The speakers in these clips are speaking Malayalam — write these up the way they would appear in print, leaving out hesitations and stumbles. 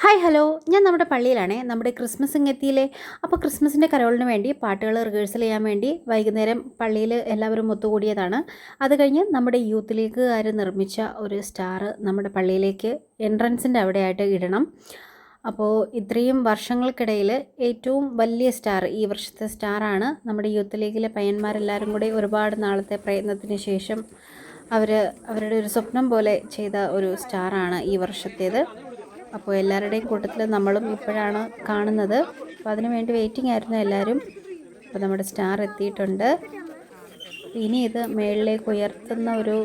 ഹായ് ഹലോ, ഞാൻ നമ്മുടെ പള്ളിയിലാണേ. നമ്മുടെ ക്രിസ്മസ് ഇങ്ങെത്തിയില്ലേ. അപ്പോൾ ക്രിസ്മസിൻ്റെ കരോളിന് വേണ്ടി പാട്ടുകൾ റിഹേഴ്സൽ ചെയ്യാൻ വേണ്ടി വൈകുന്നേരം പള്ളിയിൽ എല്ലാവരും ഒത്തുകൂടിയതാണ്. അത് കഴിഞ്ഞ് നമ്മുടെ യൂത്ത് ലീഗുകാർ നിർമ്മിച്ച ഒരു സ്റ്റാർ നമ്മുടെ പള്ളിയിലേക്ക് എൻട്രൻസിൻ്റെ അവിടെയായിട്ട് ഇടണം. അപ്പോൾ ഇത്രയും വർഷങ്ങൾക്കിടയിൽ ഏറ്റവും വലിയ സ്റ്റാർ ഈ വർഷത്തെ സ്റ്റാറാണ്. നമ്മുടെ യൂത്ത് ലീഗിലെ പയ്യന്മാരെല്ലാവരും കൂടി ഒരുപാട് നാളത്തെ പ്രയത്നത്തിന് ശേഷം അവരുടെ ഒരു സ്വപ്നം പോലെ ചെയ്ത ഒരു സ്റ്റാറാണ് ഈ വർഷത്തേത്. അപ്പോൾ എല്ലാവരുടെയും കൂട്ടത്തിൽ നമ്മളും ഇപ്പോഴാണ് കാണുന്നത്. അപ്പോൾ അതിനു വേണ്ടി വെയിറ്റിംഗ് ആയിരുന്നു എല്ലാവരും. അപ്പോൾ നമ്മുടെ സ്റ്റാർ എത്തിയിട്ടുണ്ട്. ഇനി ഇത് മുകളിലേക്ക് ഉയർത്തുന്ന ഒരു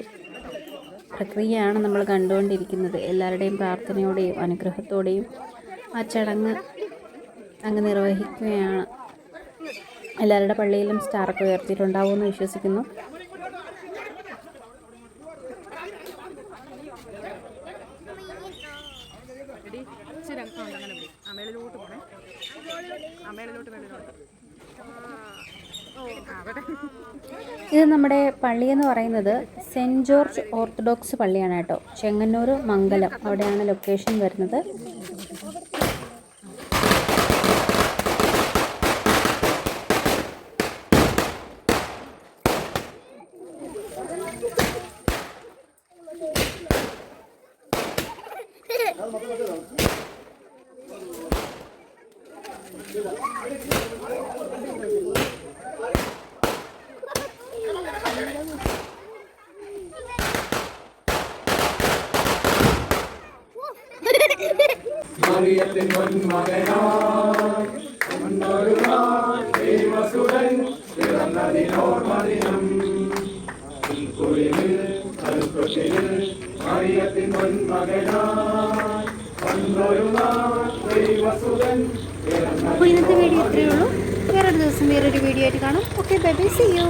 പ്രക്രിയയാണ് നമ്മൾ കണ്ടുകൊണ്ടിരിക്കുന്നത്. എല്ലാവരുടെയും പ്രാർത്ഥനയോടെയും അനുഗ്രഹത്തോടെയും ആ ചടങ്ങ് അങ്ങ് നിർവഹിക്കുകയാണ്. എല്ലാവരുടെ പള്ളിയിലും സ്റ്റാറൊക്കെ ഉയർത്തിയിട്ടുണ്ടാവുമെന്ന് വിശ്വസിക്കുന്നു. ഇത് നമ്മുടെ പള്ളിയെന്ന് പറയുന്നത് സെൻറ്റ് ജോർജ് ഓർത്തഡോക്സ് പള്ളിയാണ് കേട്ടോ. ചെങ്ങന്നൂർ മംഗലം അവിടെയാണ് ലൊക്കേഷൻ വരുന്നത്. മറിയത്തിൻ പൊന്മകനായി ഉണ്ടൊരു നാൾ ദൈവസുതൻ പിറന്നതിനോർമദിനം. കുളിരിൽ കൽപ്പത്തിയിൽ മറിയത്തിൻ പൊന്മകനായി ഉണ്ടൊരു നാൾ ദൈവസുതൻ. അപ്പോൾ ഇന്നത്തെ വീഡിയോ ഇത്രയേ ഉള്ളൂ. വേറൊരു ദിവസം വേറൊരു വീഡിയോ ആയിട്ട് കാണാം. Okay, bye bye, see U.